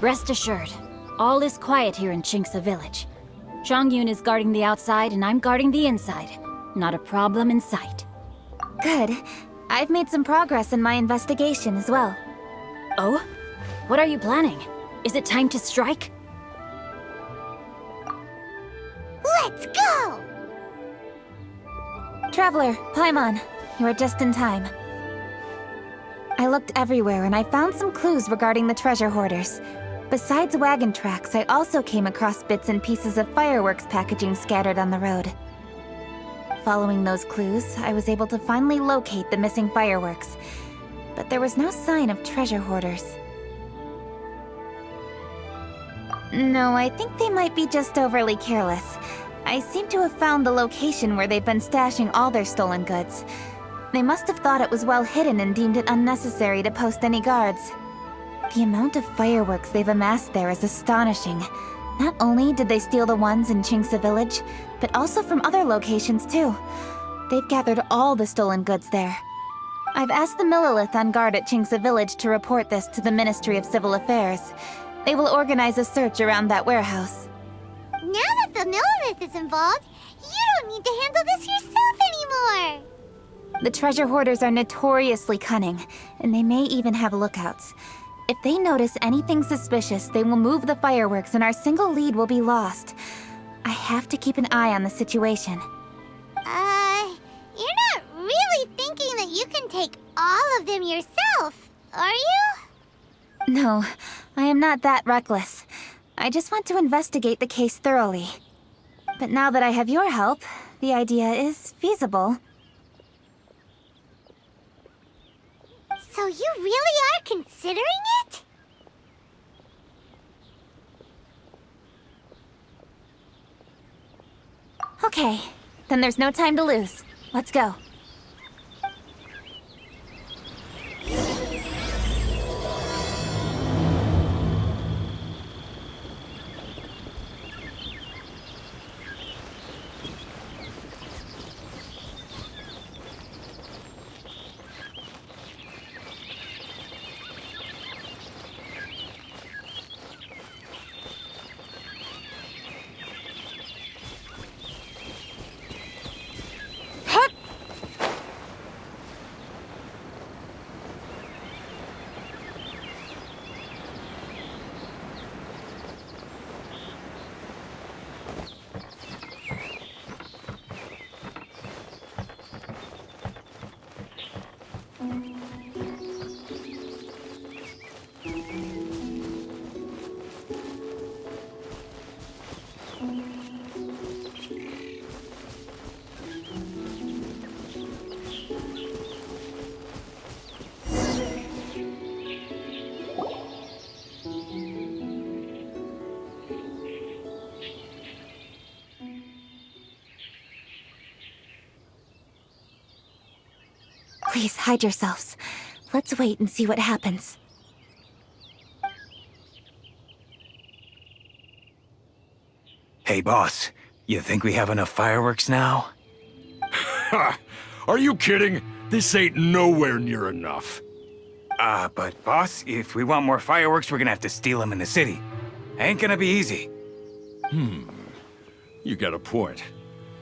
Rest assured, all is quiet here in Chinksa village. Zhongyun is guarding the outside and I'm guarding the inside. Not a problem in sight. Good. I've made some progress in my investigation as well. Oh? What are you planning? Is it time to strike? Let's go! Traveler, Paimon, you are just in time. I looked everywhere and I found some clues regarding the treasure hoarders. Besides wagon tracks, I also came across bits and pieces of fireworks packaging scattered on the road. Following those clues, I was able to finally locate the missing fireworks. But there was no sign of treasure hoarders. No, I think they might be just overly careless. I seem to have found the location where they've been stashing all their stolen goods. They must have thought it was well hidden and deemed it unnecessary to post any guards. The amount of fireworks they've amassed there is astonishing. Not only did they steal the ones in Chinksa village, but also from other locations too. They've gathered all the stolen goods there. I've asked the Millilith on guard at Chinksa village to report this to the Ministry of Civil Affairs. They will organize a search around that warehouse. Now that the Millilith is involved, you don't need to handle this yourself anymore! The treasure hoarders are notoriously cunning, and they may even have lookouts. If they notice anything suspicious, they will move the fireworks and our single lead will be lost. I have to keep an eye on the situation. You're not really thinking that you can take all of them yourself, are you? No, I am not that reckless. I just want to investigate the case thoroughly. But now that I have your help, the idea is feasible. So you really are considering it? Okay, then there's no time to lose. Let's go. Please hide yourselves. Let's wait and see what happens. Hey, boss. You think we have enough fireworks now? Ha! Are you kidding? This ain't nowhere near enough. But boss, if we want more fireworks, we're gonna have to steal them in the city. Ain't gonna be easy. You got a point.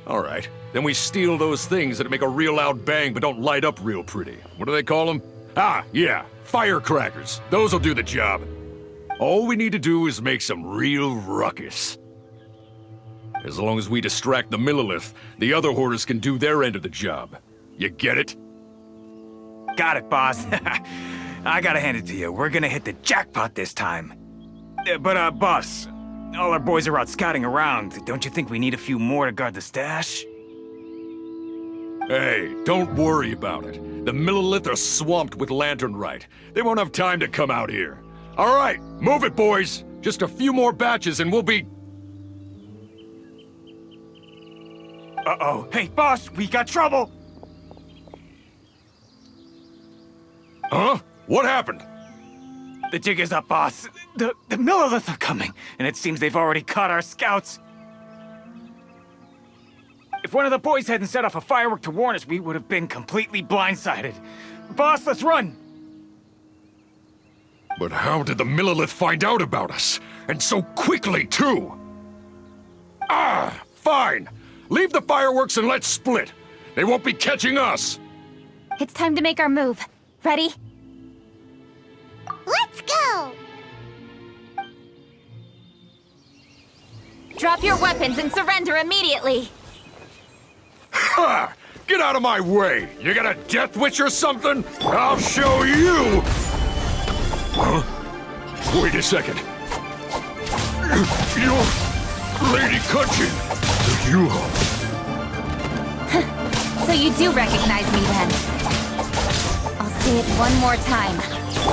All right, then we steal those things that make a real loud bang but don't light up real pretty. What do they call them? Ah, yeah, firecrackers. Those'll do the job. All we need to do is make some real ruckus. As long as we distract the Millilith, the other hoarders can do their end of the job. You get it? Got it, boss. I gotta hand it to you. We're gonna hit the jackpot this time. But, boss, all our boys are out scouting around. Don't you think we need a few more to guard the stash? Hey, don't worry about it. The Millilith are swamped with lanternite. They won't have time to come out here. All right, move it, boys. Just a few more batches and we'll be... Uh-oh. Hey, boss, we got trouble! Huh? What happened? The jig is up, boss. The Millilith are coming, and it seems they've already caught our scouts. If one of the boys hadn't set off a firework to warn us, we would have been completely blindsided. Boss, let's run! But how did the Millilith find out about us? And so quickly, too? Ah, fine. Leave the fireworks and let's split. They won't be catching us. It's time to make our move. Ready? Let's go! Drop your weapons and surrender immediately! Ha! Get out of my way! You got a death wish or something? I'll show you! Huh? Wait a second. You're Lady Cutchin. You... So you do recognize me then? I'll say it one more time.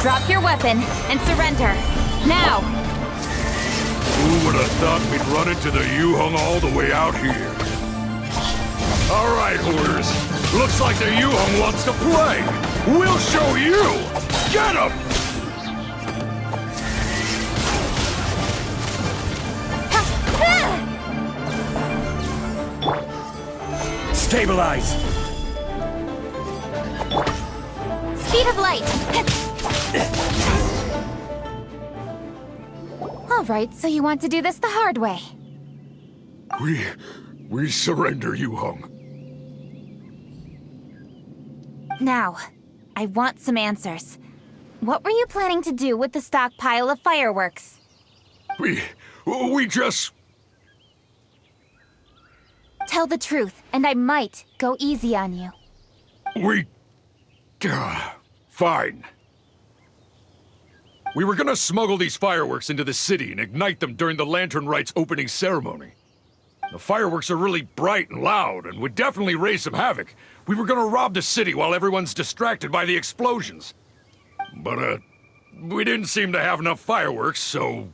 Drop your weapon and surrender. Now! Who would have thought we'd run into the Yuhong all the way out here? All right, Hoarders. Looks like the Yuhong wants to play. We'll show you! Get him! Stabilize! Speed of light! All right, so you want to do this the hard way. We surrender, Yuhong. Now, I want some answers. What were you planning to do with the stockpile of fireworks? We just... Tell the truth, and I might go easy on you. Fine. We were gonna smuggle these fireworks into the city and ignite them during the Lantern Rite's opening ceremony. The fireworks are really bright and loud and would definitely raise some havoc. We were gonna rob the city while everyone's distracted by the explosions. But, we didn't seem to have enough fireworks, so...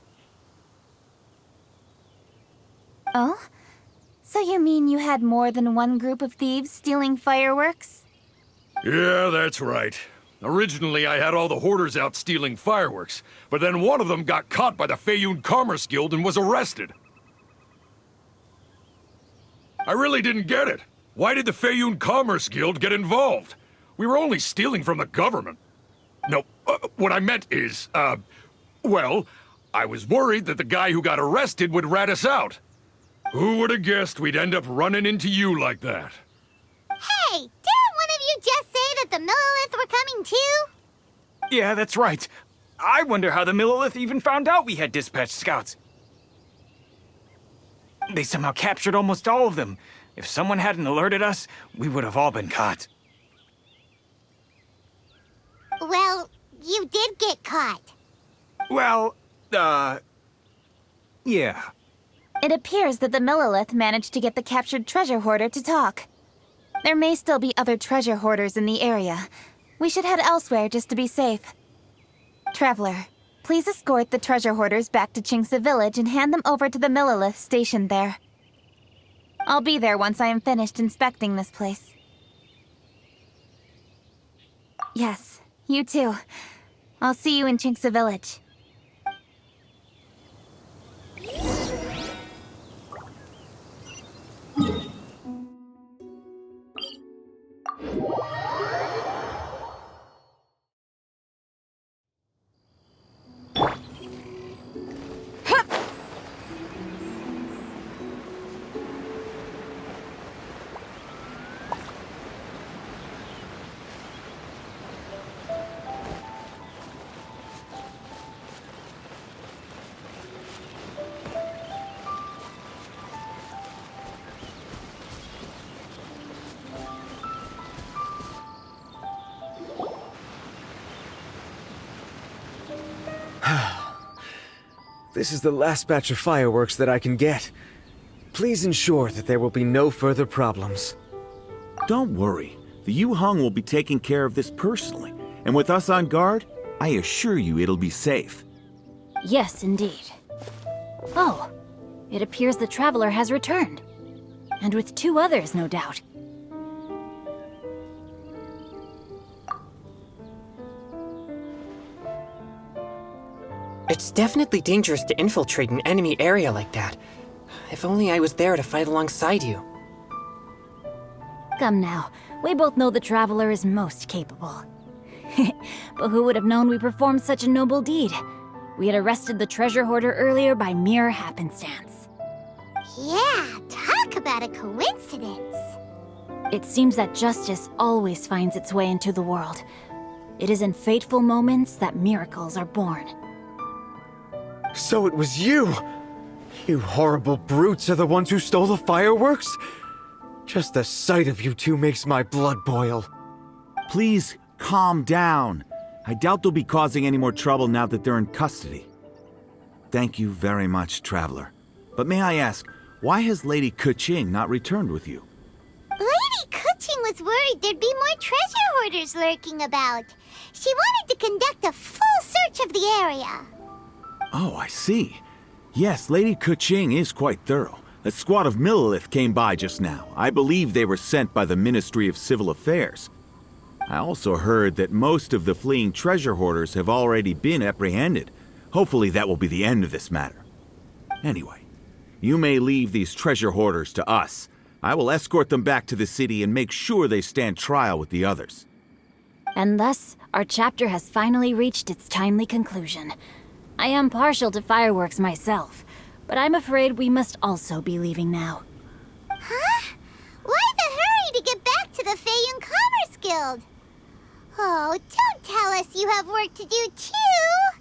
Oh? So you mean you had more than one group of thieves stealing fireworks? Yeah, that's right. Originally, I had all the hoarders out stealing fireworks, but then one of them got caught by the Feiyun Commerce Guild and was arrested. I really didn't get it. Why did the Feiyun Commerce Guild get involved? We were only stealing from the government. No, what I meant is, well, I was worried that the guy who got arrested would rat us out. Who would have guessed we'd end up running into you like that? Hey, didn't one of you just say that the Millilith were coming too? Yeah, that's right. I wonder how the Millilith even found out we had dispatched scouts. They somehow captured almost all of them. If someone hadn't alerted us, we would have all been caught. Well, you did get caught. Well, yeah. It appears that the Millilith managed to get the captured treasure hoarder to talk. There may still be other treasure hoarders in the area. We should head elsewhere just to be safe. Traveler, please escort the treasure hoarders back to Chingsa Village and hand them over to the Millilith stationed there. I'll be there once I am finished inspecting this place. Yes, you too. I'll see you in Chingsa Village. This is the last batch of fireworks that I can get. Please ensure that there will be no further problems. Don't worry. The Yuhong will be taking care of this personally. And with us on guard, I assure you it'll be safe. Yes, indeed. Oh, it appears the Traveler has returned. And with 2 others, no doubt. It's definitely dangerous to infiltrate an enemy area like that. If only I was there to fight alongside you. Come now, we both know the Traveler is most capable. but who would have known we performed such a noble deed? We had arrested the treasure hoarder earlier by mere happenstance. Yeah, talk about a coincidence. It seems that justice always finds its way into the world. It is in fateful moments that miracles are born. So it was you! You horrible brutes are the ones who stole the fireworks? Just the sight of you two makes my blood boil. Please, calm down. I doubt they'll be causing any more trouble now that they're in custody. Thank you very much, Traveler. But may I ask, why has Lady Keqing not returned with you? Lady Keqing was worried there'd be more treasure hoarders lurking about. She wanted to conduct a full search of the area. Oh, I see. Yes, Lady Keqing is quite thorough. A squad of Millilith came by just now. I believe they were sent by the Ministry of Civil Affairs. I also heard that most of the fleeing treasure hoarders have already been apprehended. Hopefully that will be the end of this matter. Anyway, you may leave these treasure hoarders to us. I will escort them back to the city and make sure they stand trial with the others. And thus, our chapter has finally reached its timely conclusion. I am partial to fireworks myself, but I'm afraid we must also be leaving now. Huh? Why the hurry to get back to the Feiyun Commerce Guild? Oh, don't tell us you have work to do too!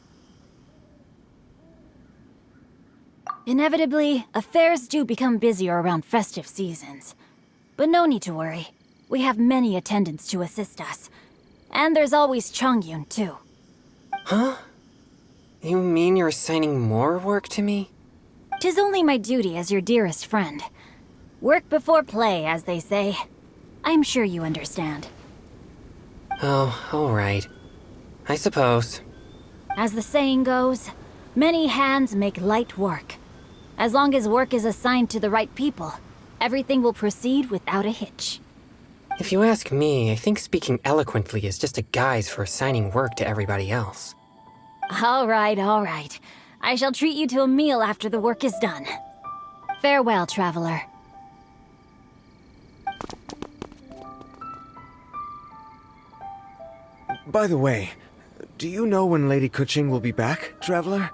Inevitably, affairs do become busier around festive seasons. But no need to worry. We have many attendants to assist us. And there's always Chongyun, too. Huh? You mean you're assigning more work to me? 'Tis only my duty as your dearest friend. Work before play, as they say. I'm sure you understand. Oh, alright. I suppose. As the saying goes, many hands make light work. As long as work is assigned to the right people, everything will proceed without a hitch. If you ask me, I think speaking eloquently is just a guise for assigning work to everybody else. All right, all right. I shall treat you to a meal after the work is done. Farewell, traveler. By the way, do you know when Lady Keqing will be back, Traveler?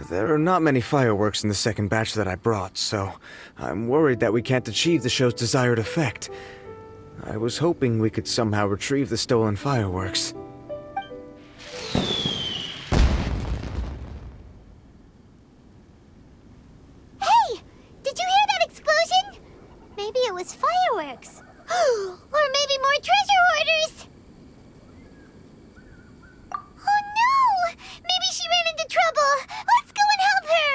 There are not many fireworks in the second batch that I brought, so I'm worried that we can't achieve the show's desired effect. I was hoping we could somehow retrieve the stolen fireworks. Hey! Did you hear that explosion? Maybe it was fireworks. Or maybe more treasure hoarders! Oh no! Maybe she ran into trouble! Let's go and help her!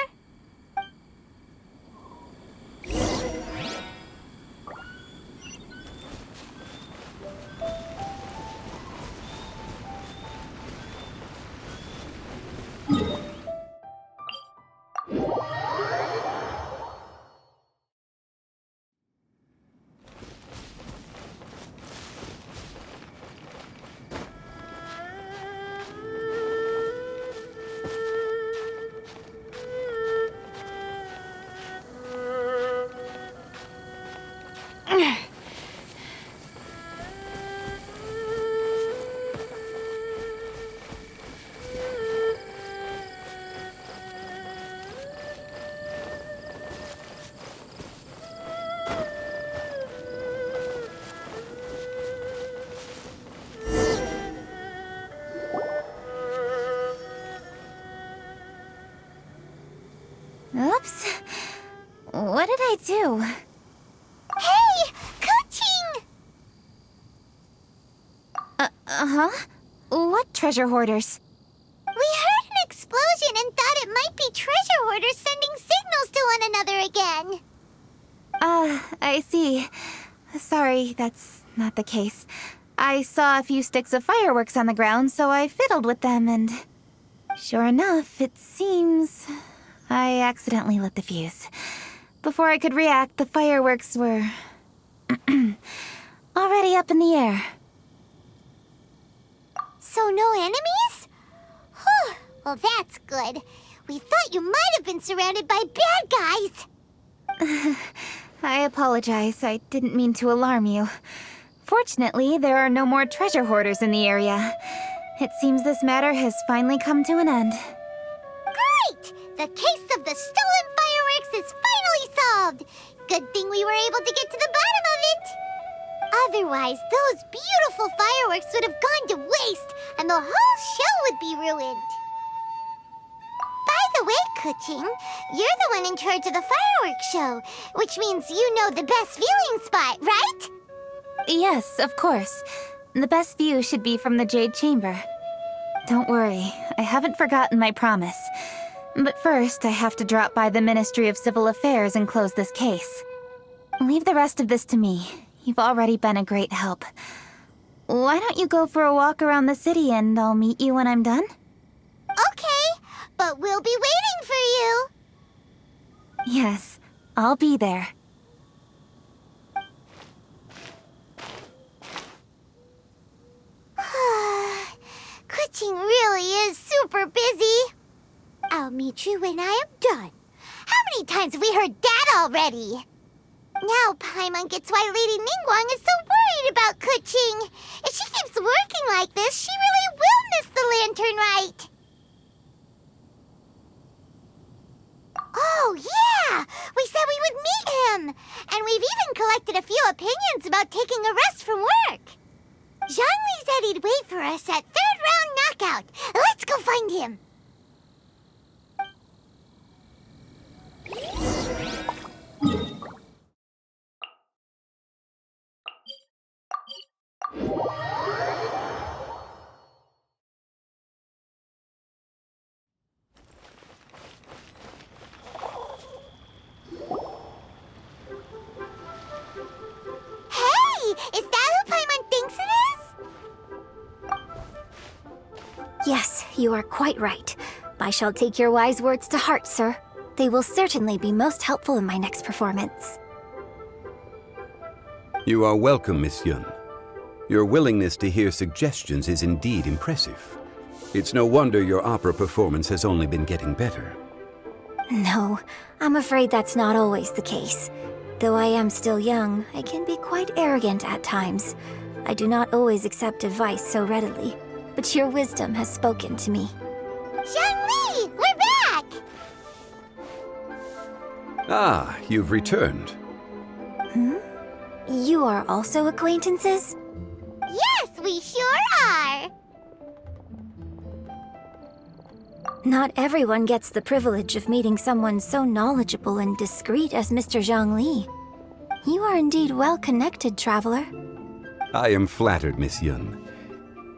Oops. What did I do? Hey! Keqing! Uh-huh? What treasure hoarders? We heard an explosion and thought it might be treasure hoarders sending signals to one another again. I see. Sorry, that's not the case. I saw a few sticks of fireworks on the ground, so I fiddled with them and... Sure enough, it seems... I accidentally lit the fuse. Before I could react, the fireworks were... already up in the air. So no enemies? Whew. Well, that's good. We thought you might have been surrounded by bad guys. I apologize. I didn't mean to alarm you. Fortunately, there are no more treasure hoarders in the area. It seems this matter has finally come to an end. Great! The case of the stolen fireworks is finally solved! Good thing we were able to get to the bottom of it! Otherwise, those beautiful fireworks would have gone to waste, and the whole show would be ruined. By the way, Kuching, you're the one in charge of the fireworks show, which means you know the best viewing spot, right? Yes, of course. The best view should be from the Jade Chamber. Don't worry, I haven't forgotten my promise. But first, I have to drop by the Ministry of Civil Affairs and close this case. Leave the rest of this to me. You've already been a great help. Why don't you go for a walk around the city and I'll meet you when I'm done? Okay, but we'll be waiting for you. Yes, I'll be there. Kuching really is super busy. I'll meet you when I am done. How many times have we heard that already? Now Paimon gets why Lady Ningguang is so worried about Kuching. If she keeps working like this, she really will miss the lantern rite. Oh, yeah! We said we would meet him! And we've even collected a few opinions about taking a rest from work. Zhongli said he'd wait for us at third round knockout. Let's go find him. Is that who Paimon thinks it is? Yes, you are quite right. I shall take your wise words to heart, sir. They will certainly be most helpful in my next performance. You are welcome, Miss Yun. Your willingness to hear suggestions is indeed impressive. It's no wonder your opera performance has only been getting better. No, I'm afraid that's not always the case. Though I am still young, I can be quite arrogant at times. I do not always accept advice so readily, but your wisdom has spoken to me. Zhongli, we're back! Ah, you've returned. You are also acquaintances? Yes, we sure are! Not everyone gets the privilege of meeting someone so knowledgeable and discreet as Mr. Zhongli. You are indeed well-connected, traveler. I am flattered, Miss Yun.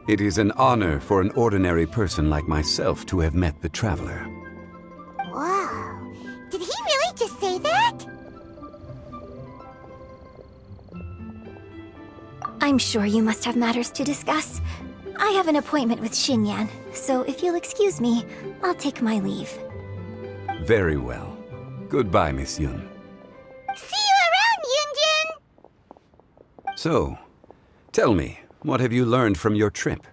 It is an honor for an ordinary person like myself to have met the traveler. Whoa, did he really just say that? I'm sure you must have matters to discuss. I have an appointment with Xinyan, so if you'll excuse me, I'll take my leave. Very well. Goodbye, Miss Yun. See you around, Yunjin! So, tell me, what have you learned from your trip?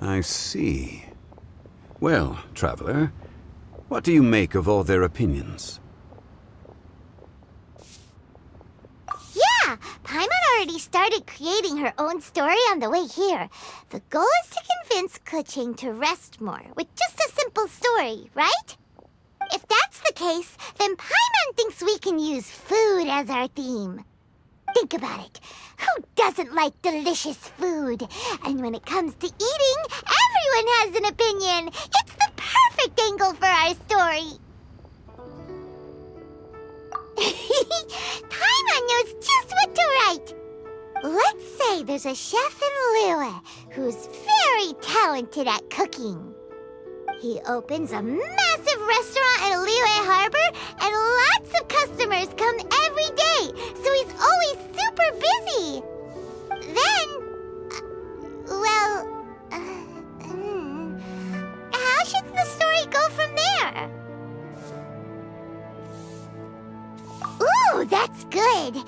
I see. Well, traveler, what do you make of all their opinions? Yeah, Paimon already started creating her own story on the way here. The goal is to convince Kuching to rest more with just a simple story, right? If that's the case, then Paimon thinks we can use food as our theme. Think about it. Who doesn't like delicious food? And when it comes to eating, everyone has an opinion. It's the perfect angle for our story. Paimon knows just what to write. Let's say there's a chef in Liyue who's very talented at cooking. He opens a massive restaurant in Liyue Harbor, and lots of customers come every day, so he's always super busy. Then, how should the story go from there? Ooh, that's good.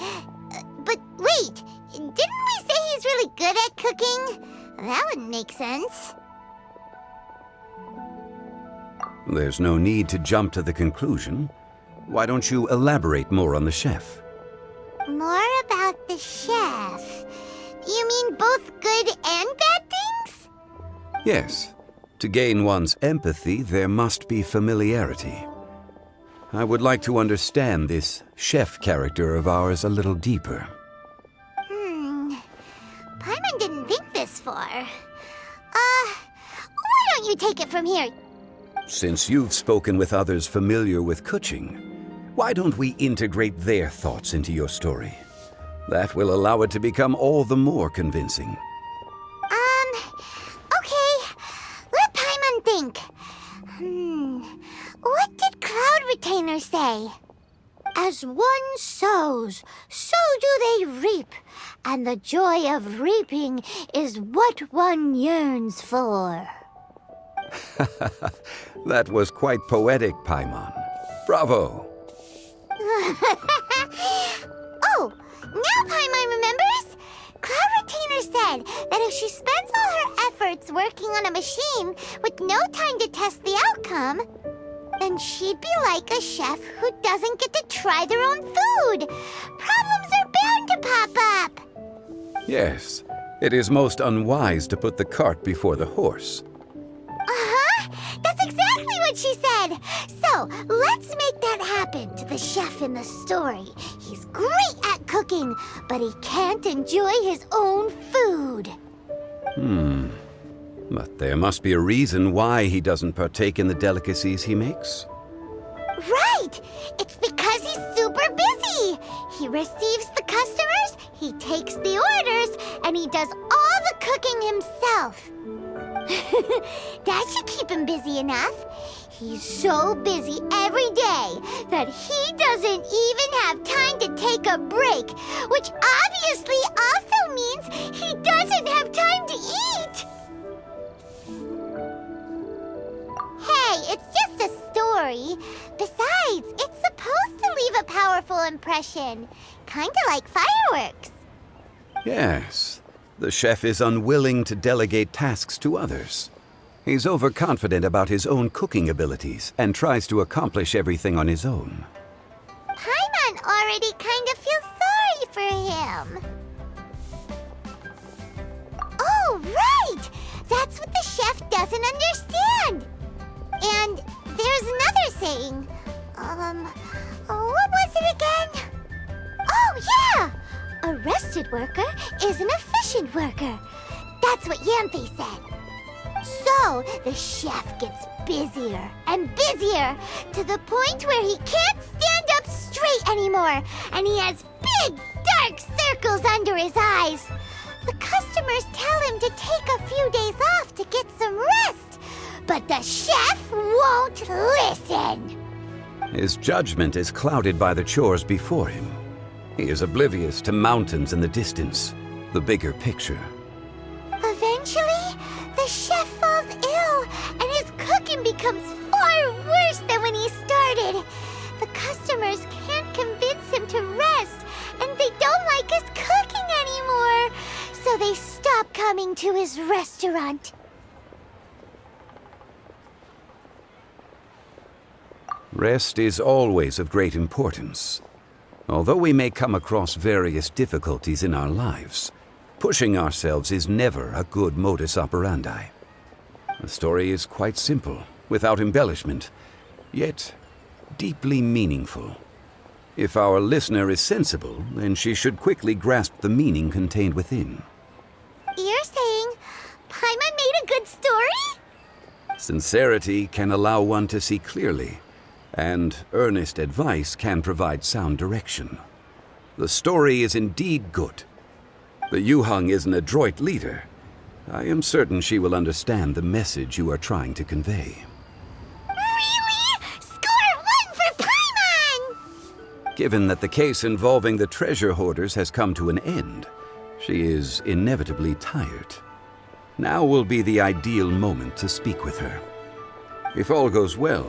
But wait, didn't we say he's really good at cooking? That wouldn't make sense. There's no need to jump to the conclusion. Why don't you elaborate more on the chef? More about the chef. You mean both good and bad things? Yes. To gain one's empathy, there must be familiarity. I would like to understand this chef character of ours a little deeper. Paimon didn't think this far. Why don't you take it from here? Since you've spoken with others familiar with Kuching, why don't we integrate their thoughts into your story? That will allow it to become all the more convincing. Okay. Let Paimon think. What did Cloud Retainer say? As one sows, so do they reap. And the joy of reaping is what one yearns for. That was quite poetic, Paimon. Bravo! Oh, now Paimon remembers? Cloud Retainer said that if she spends all her efforts working on a machine with no time to test the outcome, then she'd be like a chef who doesn't get to try their own food. Problems are bound to pop up. Yes, it is most unwise to put the cart before the horse. That's exactly what she said. So, let's make that happen to the chef in the story. He's great at cooking, but he can't enjoy his own food. But there must be a reason why he doesn't partake in the delicacies he makes. Right! It's because he's super busy. He receives the customers, he takes the orders, and he does all the cooking himself. That should keep him busy enough. He's so busy every day that he doesn't even have time to take a break, which obviously also means he doesn't have time to eat. Hey, it's just a story. Besides, it's supposed to leave a powerful impression. Kinda like fireworks. Yes, the chef is unwilling to delegate tasks to others. He's overconfident about his own cooking abilities and tries to accomplish everything on his own. Paimon already kind of feels sorry for him. Oh, right! That's what the chef doesn't understand. And there's another saying. What was it again? Oh, yeah! A rested worker is an efficient worker. That's what Yanthe said. So, the chef gets busier and busier to the point where he can't stand up straight anymore, and he has big, dark circles under his eyes. The customers tell him to take a few days off to get some rest, but the chef won't listen. His judgment is clouded by the chores before him. He is oblivious to mountains in the distance, the bigger picture. Eventually, the chef falls ill, and his cooking becomes far worse than when he started. The customers can't convince him to rest, and they don't like his cooking anymore, so they stop coming to his restaurant. Rest is always of great importance. Although we may come across various difficulties in our lives, pushing ourselves is never a good modus operandi. The story is quite simple, without embellishment, yet deeply meaningful. If our listener is sensible, then she should quickly grasp the meaning contained within. You're saying Paimon made a good story? Sincerity can allow one to see clearly, and earnest advice can provide sound direction. The story is indeed good. The Yuhang is an adroit leader. I am certain she will understand the message you are trying to convey. Really? Score 1 for Paimon! Given that the case involving the treasure hoarders has come to an end, she is inevitably tired. Now will be the ideal moment to speak with her. If all goes well,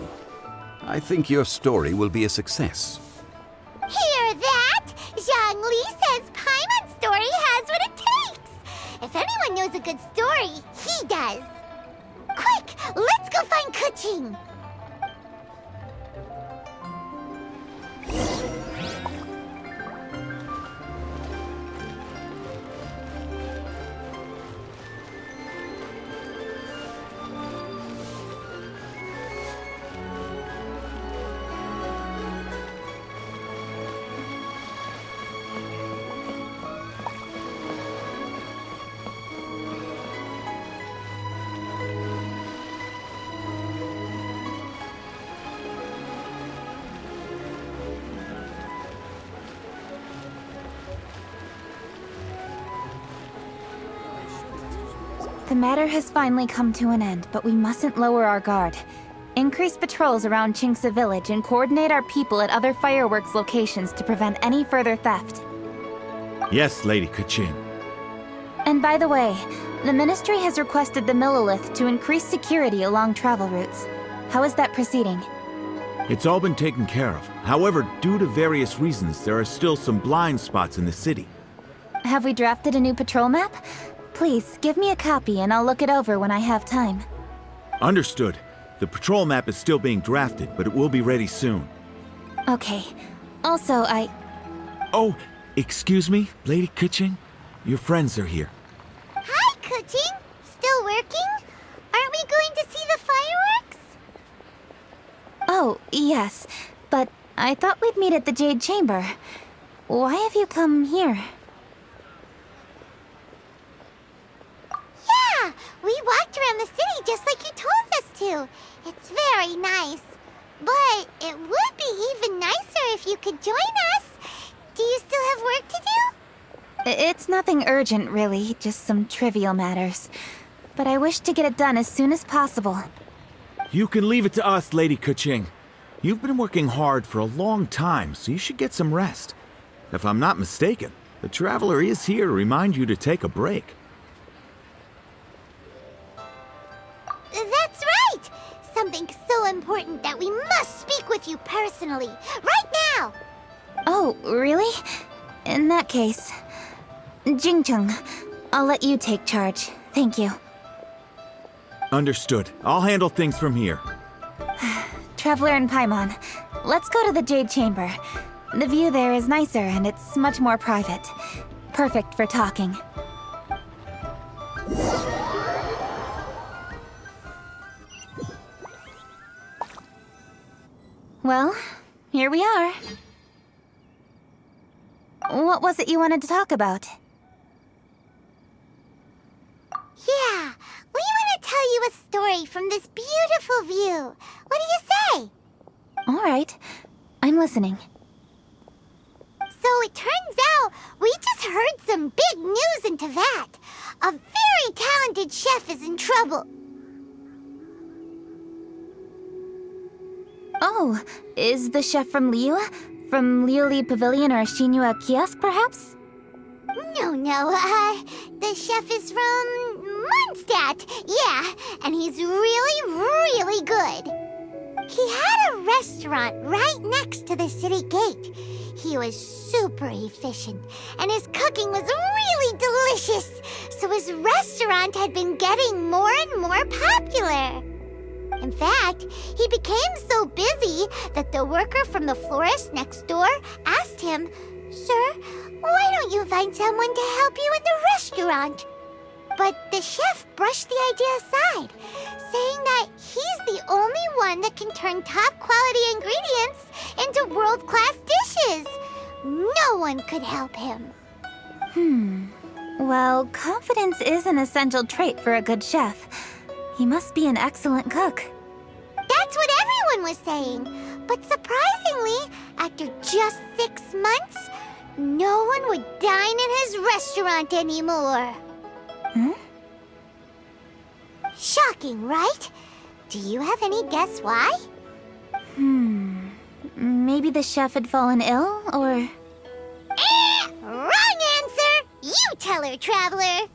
I think your story will be a success. Hear that? Zhang Li says Paimon's story has what it takes. If anyone knows a good story, he does. Quick, let's go find Kuching. The matter has finally come to an end, but we mustn't lower our guard. Increase patrols around Chinksa village and coordinate our people at other fireworks locations to prevent any further theft. Yes, Lady Kaching. And by the way, the Ministry has requested the Millilith to increase security along travel routes. How is that proceeding? It's all been taken care of. However, due to various reasons, there are still some blind spots in the city. Have we drafted a new patrol map? Please, give me a copy and I'll look it over when I have time. Understood. The patrol map is still being drafted, but it will be ready soon. Okay. Also, Oh, excuse me, Lady Kaching? Your friends are here. Hi, Kuching. Still working? Aren't we going to see the fireworks? Oh, yes. But I thought we'd meet at the Jade Chamber. Why have you come here? Yeah, we walked around the city just like you told us to. It's very nice. But it would be even nicer if you could join us. Do you still have work to do? It's nothing urgent, really. Just some trivial matters. But I wish to get it done as soon as possible. You can leave it to us, Lady Kaching. You've been working hard for a long time, so you should get some rest. If I'm not mistaken, the Traveler is here to remind you to take a break. That's right! Something so important that we must speak with you personally. Right now! Oh, really? In that case... Jingcheng, I'll let you take charge. Thank you. Understood. I'll handle things from here. Traveler and Paimon, let's go to the Jade Chamber. The view there is nicer and it's much more private. Perfect for talking. Well, here we are. What was it you wanted to talk about? Yeah, we want to tell you a story from this beautiful view. What do you say? All right, I'm listening. So it turns out we just heard some big news in Teyvat. A very talented chef is in trouble. Oh, is the chef from Liyue? From Liuli Pavilion or Shinua Kiosk, perhaps? No, the chef is from Mondstadt. Yeah, and he's really, really good. He had a restaurant right next to the city gate. He was super efficient, and his cooking was really delicious. So his restaurant had been getting more and more popular. In fact, he became so busy that the worker from the florist next door asked him, "Sir, why don't you find someone to help you in the restaurant?" But the chef brushed the idea aside, saying that he's the only one that can turn top-quality ingredients into world-class dishes. No one could help him. Well, confidence is an essential trait for a good chef. He must be an excellent cook. That's what everyone was saying. But surprisingly, after just 6 months, no one would dine in his restaurant anymore. Shocking, right? Do you have any guess why? Maybe the chef had fallen ill, or... Wrong answer! You tell her, Traveler!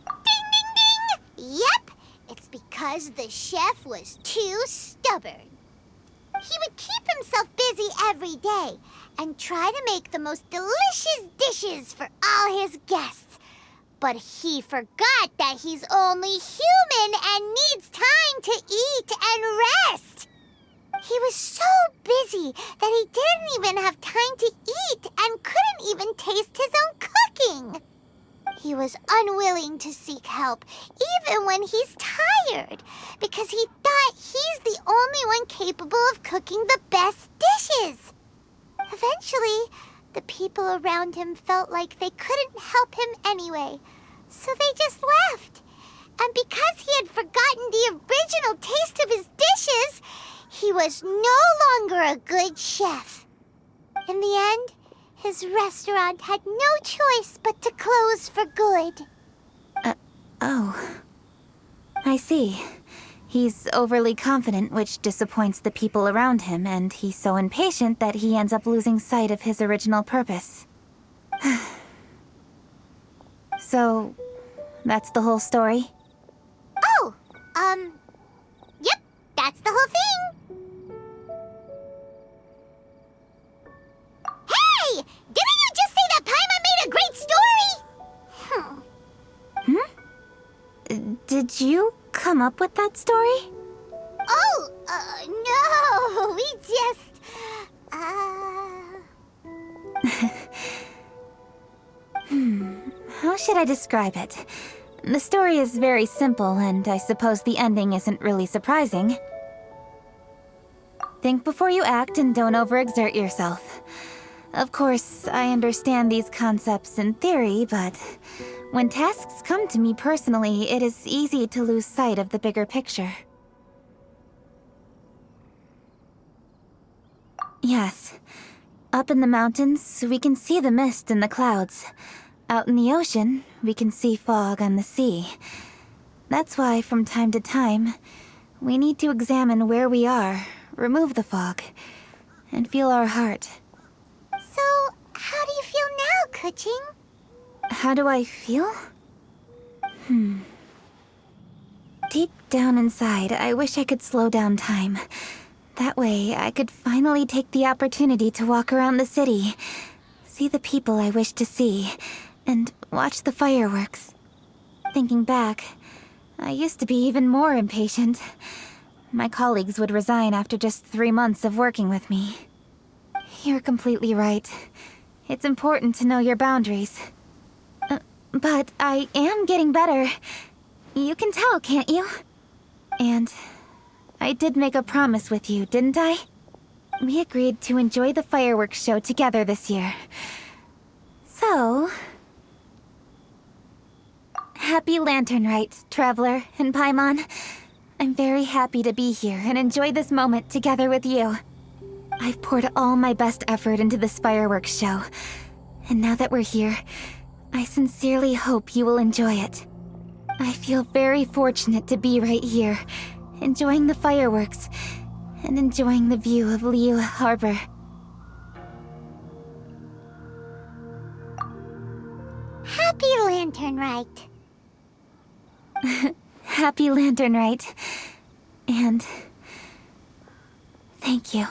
Ding, ding, ding! Yep, it's because the chef was too stubborn. He would keep himself busy every day and try to make the most delicious dishes for all his guests. But he forgot that he's only human and needs time to eat and rest. He was so busy that he didn't even have time to eat and couldn't even taste his own cooking. He was unwilling to seek help, even when he's tired, because he thought he's the only one capable of cooking the best dishes. Eventually, the people around him felt like they couldn't help him anyway, so they just left. And because he had forgotten the original taste of his dishes, he was no longer a good chef. In the end, His restaurant had no choice but to close for good. Oh. I see. He's overly confident, which disappoints the people around him, and he's so impatient that he ends up losing sight of his original purpose. So, that's the whole story? Oh, yep, that's the whole thing. Hey! Didn't you just say that Paimon made a great story? Did you come up with that story? Oh, no, we just, How should I describe it? The story is very simple, and I suppose the ending isn't really surprising. Think before you act and don't overexert yourself. Of course, I understand these concepts in theory, but when tasks come to me personally, it is easy to lose sight of the bigger picture. Yes. Up in the mountains, we can see the mist in the clouds. Out in the ocean, we can see fog on the sea. That's why, from time to time, we need to examine where we are, remove the fog, and feel our heart. So, how do you feel now, Kuching? How do I feel? Deep down inside, I wish I could slow down time. That way, I could finally take the opportunity to walk around the city, see the people I wish to see, and watch the fireworks. Thinking back, I used to be even more impatient. My colleagues would resign after just 3 months of working with me. You're completely right. It's important to know your boundaries. But I am getting better. You can tell, can't you? And I did make a promise with you, didn't I? We agreed to enjoy the fireworks show together this year. So... Happy Lantern Rite, Traveler and Paimon. I'm very happy to be here and enjoy this moment together with you. I've poured all my best effort into this fireworks show. And now that we're here, I sincerely hope you will enjoy it. I feel very fortunate to be right here, enjoying the fireworks, and enjoying the view of Liyue Harbor. Happy Lantern Rite. Happy Lantern Rite. And... thank you.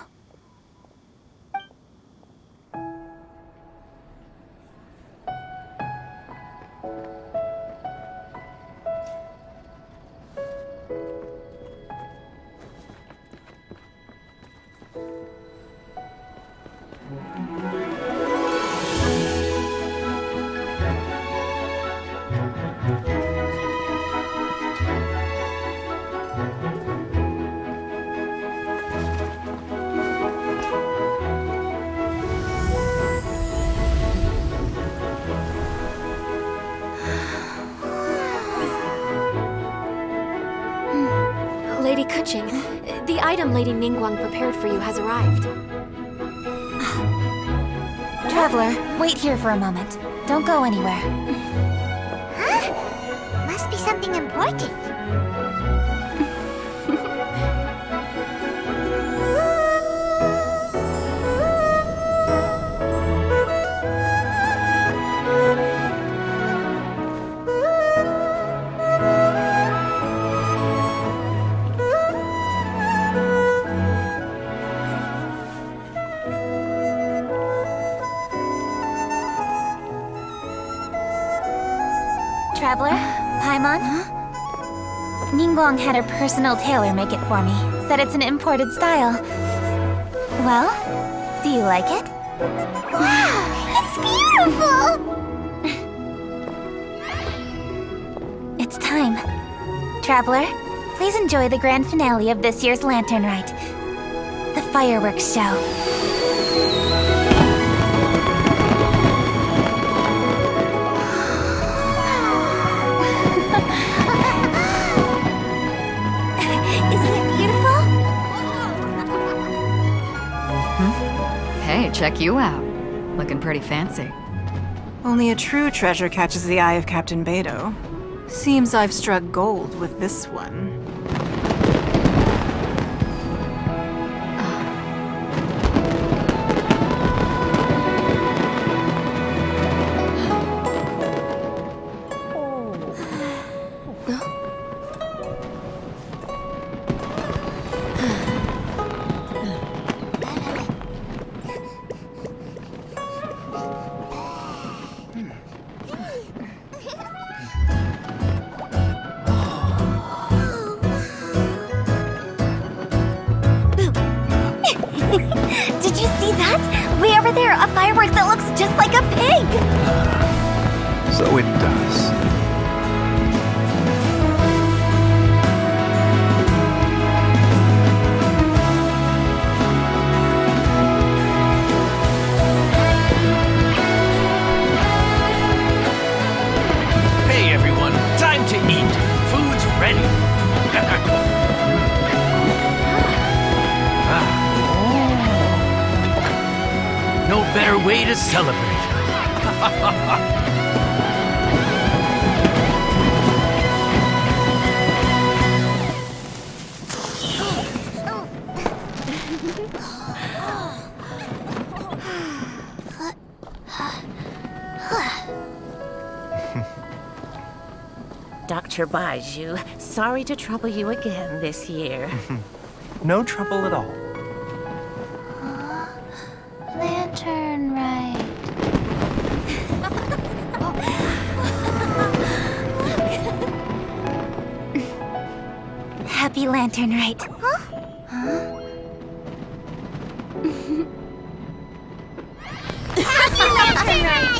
Lady Kuching, the item Lady Ningguang prepared for you has arrived. Traveler, wait here for a moment. Don't go anywhere. Huh? Must be something important. Traveler, Paimon? Ningguang had her personal tailor make it for me. Said it's an imported style. Well, do you like it? Wow, it's beautiful! It's time. Traveler, please enjoy the grand finale of this year's Lantern Rite. The fireworks show. Hey, check you out. Looking pretty fancy. Only a true treasure catches the eye of Captain Beto. Seems I've struck gold with this one. Did you see that? Way over there, a firework that looks just like a pig! So it does. Hey everyone, time to eat. Food's ready. No better way to celebrate. Dr. Baiju, sorry to trouble you again this year. No trouble at all. Lantern right. Happy Lantern Rite. Happy Lantern Rite!